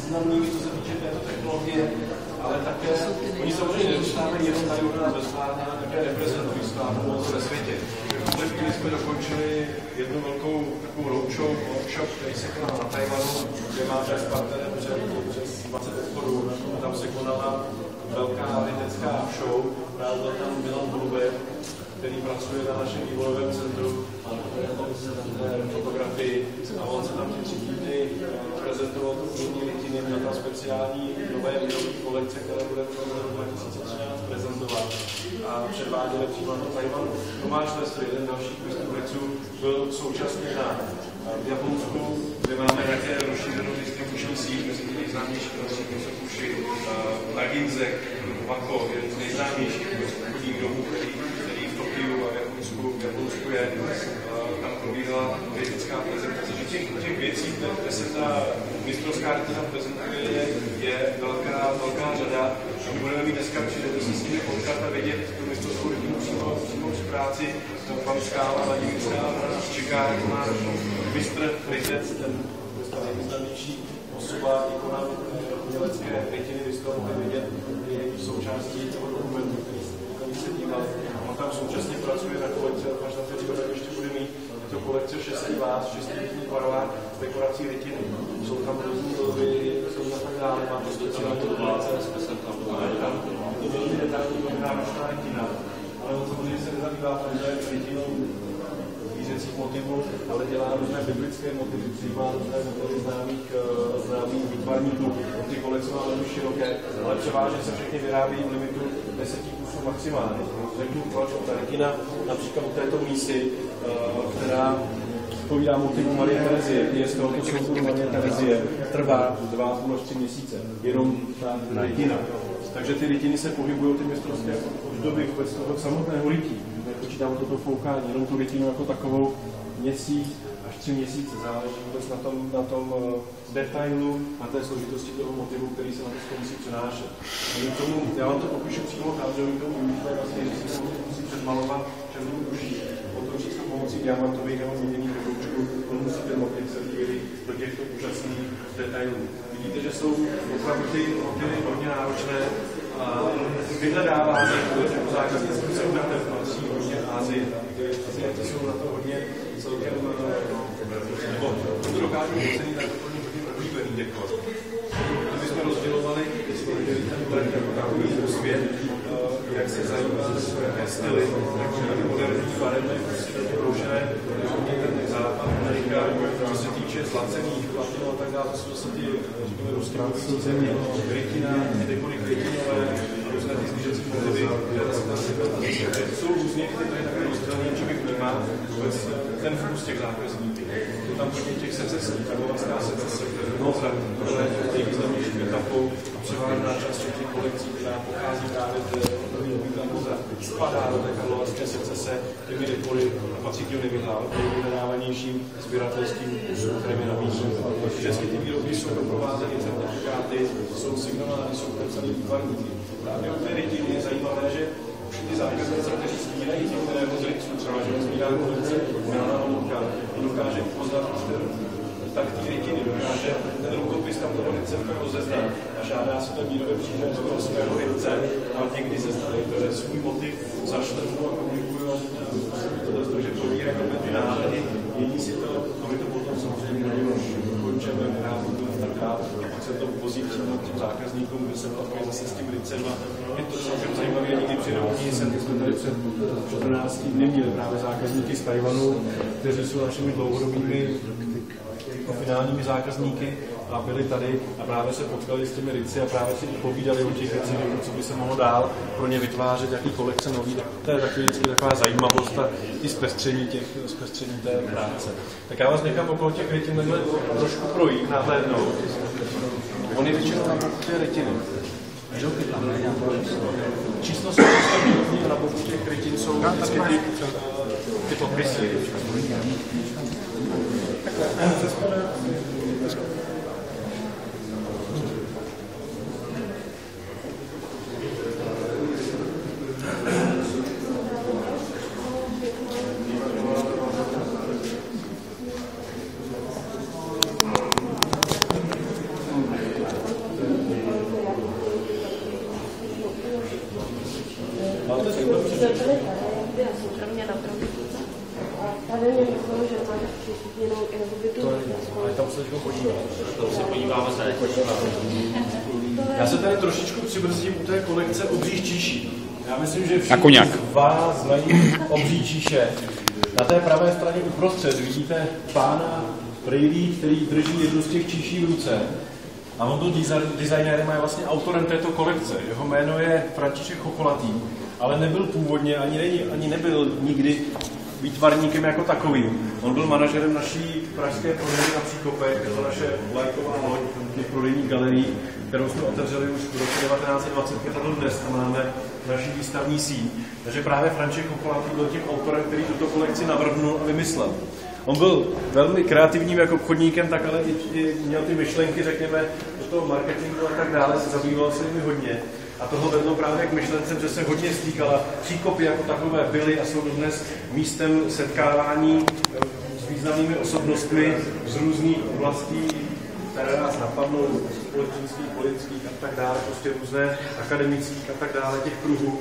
významnými, co se týče této technologie, ale také oni samozřejmě nezůstávají jenom tady u nás ve sklárně, ale také reprezentují sklárnu ve světě. V tuhle chvíli jsme dokončili jednu velkou takovou roadshow, workshop, který se konal na Tajvanu, kde máte s partnerem přes 20 obchodů. Tam se konala velká vědecká show, právě byl tam Milan Bluber, který pracuje na našem vývojovém centru fotografii a on se tam ty 3 týdny prezentoval tu první litiny, měl tam speciální nové výrobní kolekce, které bude v roku 2013 prezentovat a předváděli přímo na Tajvanu. Tomáš Lester, jeden dalších historiců, byl současně v Japonsku, kde máme také rozšířenou distribuční síť, mezi tím nejznámější Kosokuši, Naginzek, Wako, jeden z nejznámějších obchodních domů, který v Tokiu a v Japonsku je, tam probíhala vědecká prezentace, že těch věcí, kde se ta mistrovská retina prezentuje, je velká řada. A my budeme mít dneska příležitost se s nimi potkat a vidět tu mistrovskou retinu přímo v práci. Pan Skála, Vladimír Skála, nás čeká, jako náš mistr Rytec, ten nejvýznamnější osoba, ikona umělecké retiny, vy jste mohli vidět i součástí toho dokumentu, který se díval. On tam současně pracuje na kolekci, až na to ještě bude mít. Je to kolekce 6 vás, 6 barvách s dekorací rytiny. Jsou tam různý lvy, jsou tam tak dále, má to speciální kolekce, tam to velmi detailní náročná rytina. Ale on samozřejmě se nezabývá pouze rytinou zvířecích motivů, ale dělá různé biblické motivy, přijímá různé motivy známých výtvarníků. Ty kolekce má velmi široké, ale převážně se všechny vyrábí v limitu 10 kusů maximálně. Řeknu proč, ta rytina například u této mísy, která odpovídá motivu Marie Terezie, je z tohoto souboru Marie Terezie, trvá 2,5 až 3 měsíce. Jenom ta rytina. Takže ty rytiny se pohybují ty mistrovské od doby vůbec toho samotného rytí. Nepočítám toto foukání, jenom tu rytinu jako takovou měsíc až 3 měsíce. Záleží vůbec na tom detailu, na té složitosti toho motivu, který se na to musí přenášet. Já vám to popíšu přímo tam, že oni tomu využívají vlastně, že si to musí předmalovat černou duší. Otočit to pomocí diamantových nebo změněných doboučků, on musí ten motiv se vyvíjet do těchto úžasných detailů. Vidíte, že jsou opravdu ty motivy hodně náročné a vyhledávání jako zákaznický segmentem patří hodně Ázii. Ty jsou na to hodně celkem, nebo to dokážou ocenit jako hodně oblíbený dekor. Kdybychom rozdělovali, jestli viděli ten blend jako takový svět, jak se zajímá jaké styly, jako moderní barevné, prostě to proužené, hodně ten západ Amerika, co se týče zlacených platin a tak dále, to jsou zase ty, řekněme, rozkrávající země, rytina, dekory rytinové, různé ty zvířecí motivy, které se tam jsou různě, které takové rozdělené, člověk vnímá vůbec ten vkus těch zákazníků. Je tam hodně těch secesí, karlovarská secese, Mozart, tohle je nejvýznamnější etapou a převážná část těch kolekcí, která pochází právě z Mozart, spadá do té karlovarské secese těmi dekory a patří tím nejvyhledávanějším sběratelským kusům, které mi nabízí. Všechny ty výrobky jsou doprovázeny certifikáty, jsou signovány, jsou podepsané výtvarníky. Právě u té rytiny je zajímavé, že ty zákazníci, kteří sbírají některého z rytců, třeba že sbírá kolekce Milana Holubka, dokáže poznat tak ty rytiny, dokáže ten rukopis tam toho recepta rozeznat a žádá se ten výrobek přímo z toho svého rytce a někdy se stane, že svůj motiv zašle mu a komunikují tohle, že probírají ty náhledy, mění si to a my to potom samozřejmě ukončeme, vyrábíme a tak dále. A pak se to vozí přímo k těm zákazníkům, kde se potkají zase s tím rytcem a je to celkem zajímavé. Někdy při rovní jsme tady před 14 dny měli právě zákazníky z Tajvanu, kteří jsou našimi dlouhodobými finálními zákazníky a byli tady a právě se potkali s těmi rytci a právě si povídali o těch věcech, co by se mohlo dál pro ně vytvářet, jaký kolekce nový. To je taková zajímavost a i zpestření té práce. Tak já vás nechám okolo těch rytin takhle trošku projít, nahlédnout. Oni většinou na boku té rytiny. Číslo jsou postavení na boku těch rytin jsou vždycky ty podpisy. jsme byli tady, já soukromně na první půlce. A tady mě říkalo, že má jenom jakoby tu... Ale tam se podíváme. To se podíváme tady. Já se tady trošičku přibrzdím u té kolekce obřích číší. Já myslím, že všichni z vás znají obří číše. Na té pravé straně uprostřed vidíte pána Preilly, který drží jednu z těch číší v ruce. A on byl designérem a je vlastně autorem této kolekce. Jeho jméno je František Chocholatý, ale nebyl původně, ani nebyl nikdy výtvarníkem jako takovým. On byl manažerem naší pražské prodejny na Příkopech, je to naše vlajková loď těch prodejních galerií, kterou jsme otevřeli už v roce 1925 a dnes a máme naší výstavní síň. Takže právě František Chocholatý byl tím autorem, který tuto kolekci navrhnul a vymyslel. On byl velmi kreativním jako obchodníkem, tak ale i měl ty myšlenky, řekněme, do toho marketingu a tak dále, zabýval se jimi hodně. A toho vedlo právě k myšlencem, že se hodně stýkala. Příkopy jako takové byly a jsou dnes místem setkávání s významnými osobnostmi z různých oblastí, které nás napadnou, společenských, politických a tak dále, prostě různé akademických a tak dále, těch kruhů.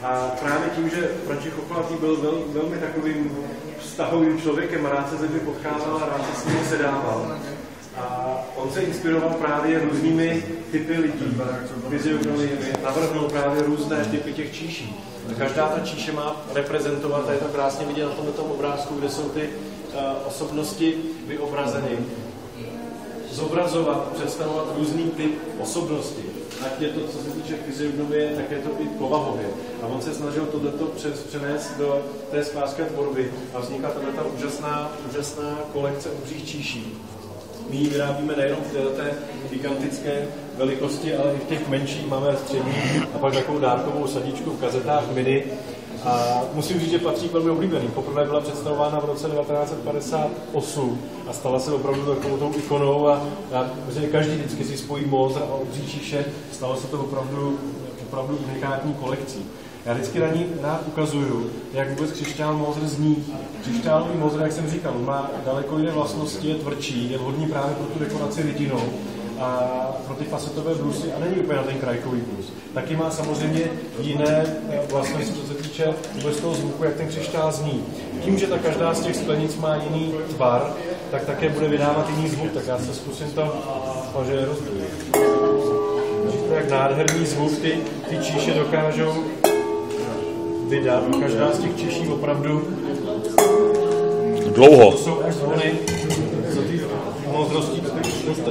A právě tím, že František Chocholatý byl velmi takovým vztahovým člověkem, rád se s lidmi potkával a rád se s nimi sedával. A on se inspiroval právě různými typy lidí, fyziognomiemi, navrhnul právě různé typy těch číší. Každá ta číše má reprezentovat, a je to krásně vidět na tomto obrázku, kde jsou ty osobnosti vyobrazeny. Zobrazovat, představovat různý typ osobnosti. Ať je to, co se týče fyziognomie, tak je to i povahově. A on se snažil tohleto přenést do té sklářské tvorby a vznikla tato úžasná kolekce obřích číší. My ji vyrábíme nejenom v té gigantické velikosti, ale i v těch menších, máme střední a pak takovou dárkovou sadičku v kazetách mini. A musím říct, že patří k velmi oblíbeným. Poprvé byla představována v roce 1958 a stala se opravdu takovou tou ikonou a myslím, že každý vždycky si spojí Mozart a obří číše, stalo se to opravdu unikátní kolekcí. Já vždycky na ní rád ukazuju, jak vůbec křišťál Mozart zní. Křišťálový Mozart, jak jsem říkal, má daleko jiné vlastnosti, je tvrdší, je vhodný právě pro tu dekoraci rytinou a pro ty facetové blusy a není úplně na ten krajkový blus. Taky má samozřejmě jiné vlastnosti, co se týče vůbec toho zvuku, jak ten křišťál zní. Tím, že ta každá z těch sklenic má jiný tvar, tak také bude vydávat jiný zvuk, tak já se zkusím to paže rozdělit. Vidíte, jak nádherný zvuk ty číše dokážou vydat. Každá z těch číší opravdu dlouho. To jsou až zvony, co ty moudrosti zkuste.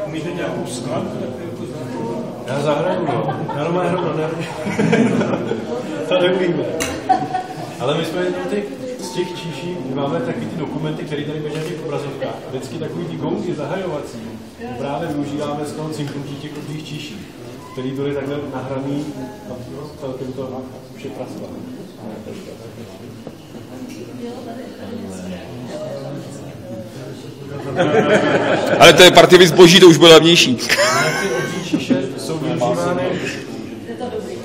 Umíte nějakou skladbu? Já zahraju, no. Já normálně hraju, to neumíme. Ale my jsme jenom z těch číší, máme takový ty dokumenty, které tady běží v těch obrazovkách. Vždycky takový ty gongy zahajovací právě využíváme z toho cinknutí těch obřích číší, které byly takhle nahraný a celkem to už je pracovat. Ale to je partivy zboží, to už bylo levnější. Ty obří číše jsou využívány. Je to dobrý.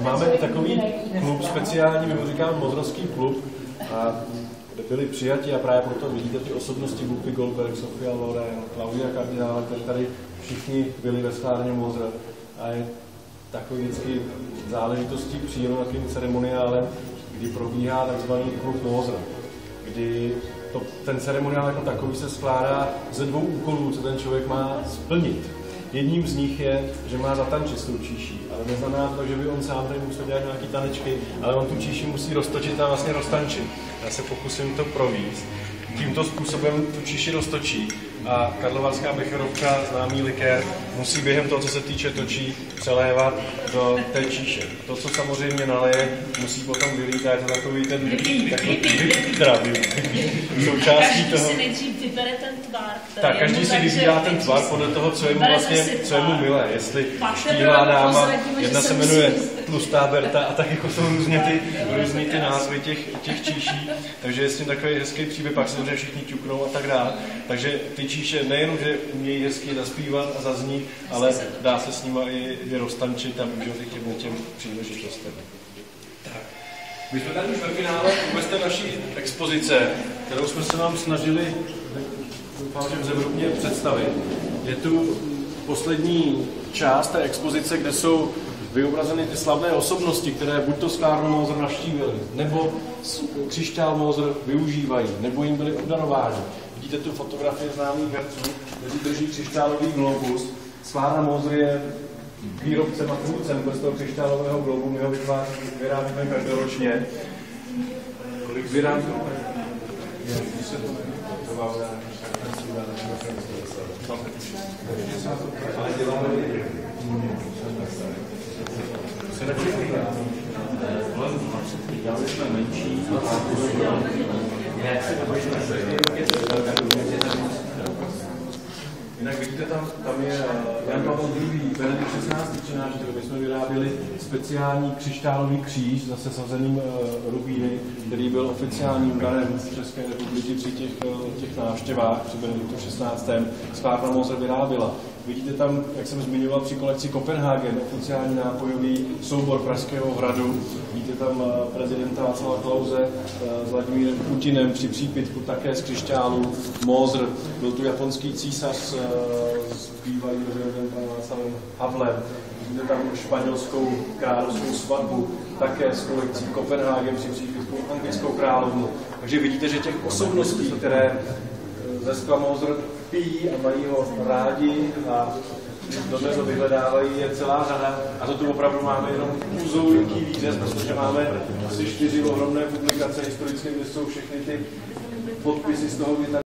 Máme i takový klub speciální, my mu říkáme Mozrovský klub, a byli přijati a právě proto vidíte ty osobnosti Whoopi Goldberg, Sophia Loren, Claudia Cardinale, kteří tady všichni byli ve sklárně Mozart. A je takový vždycky záležitostí přijelu na tím ceremoniálem, kdy probíhá takzvaný klub Mozart, kdy ten ceremoniál jako takový se skládá ze dvou úkolů, co ten člověk má splnit. Jedním z nich je, že má zatančit s tou číší, ale neznamená to, že by on sám tady musel dělat nějaký tanečky, ale on tu číši musí roztočit a vlastně roztančit. Já se pokusím to províst. Tímto způsobem tu číši roztočí a karlovarská becherovka, známý likér, musí během toho, co se týče točí, přelévat do té číše. To, co samozřejmě naleje, musí potom vylít a je to takový ten součástí toho. Si nejdřív vybere ten tvar. Tak, každý si vybírá ten tvar podle toho, co je mu vlastně, co je mu milé. Jestli štíhlá dáma, jedna se jmenuje tlustá Berta a tak jako jsou různý ty názvy těch číší. Takže je s tím takový hezký příběh, pak samozřejmě všichni ťuknou a tak dále. Takže ty číše nejenom, že umějí hezky zaspívat a zaznít, ale dá se s nimi i roztančit a využít těm příležitostem. Tak. My jsme tady už ve finále vůbec té naší expozice, kterou jsme se vám snažili, doufám, že zevrubně představit. Je tu poslední část té expozice, kde jsou vyobrazeny ty slavné osobnosti, které buď to sklárnu Moser navštívili, nebo křišťál Moser využívají, nebo jim byli obdarováni. Vidíte tu fotografii známých herců, kteří drží křišťálový globus. Sklárna Moser je výrobcem a tvůrcem bez toho křišťálového globu, my ho vyrábíme každoročně. Kolik vyrábíme? Ale děláme jsme menší. Jinak vidíte, tam je Jan Pavel II. Benedikt XVI. Při návštěvě. My jsme vyráběli speciální křišťálový kříž zase sazeným rubíny, který byl oficiálním darem z České republiky při těch návštěvách při Benediktu XVI. Sklárna Moser vyráběla. Vidíte tam, jak jsem zmiňoval, při kolekci Kopenhagen, oficiální nápojový soubor Pražského hradu. Vidíte tam prezidenta Václava Klause s Vladimírem Putinem při přípitku také z křišťálu Moser. Byl tu japonský císař s bývalým prezidentem Václavem Havlem. Vidíte tam španělskou královskou svatbu, také s kolekcí Kopenhagen při přípitku anglickou královnu. Takže vidíte, že těch osobností, které ze skla Moser pijí a mají ho rádi a dodnes ho vyhledávají, je celá řada. A to tu opravdu máme jenom úzouliký výřez, protože máme asi 4 ohromné publikace historické, kde jsou všechny ty podpisy z toho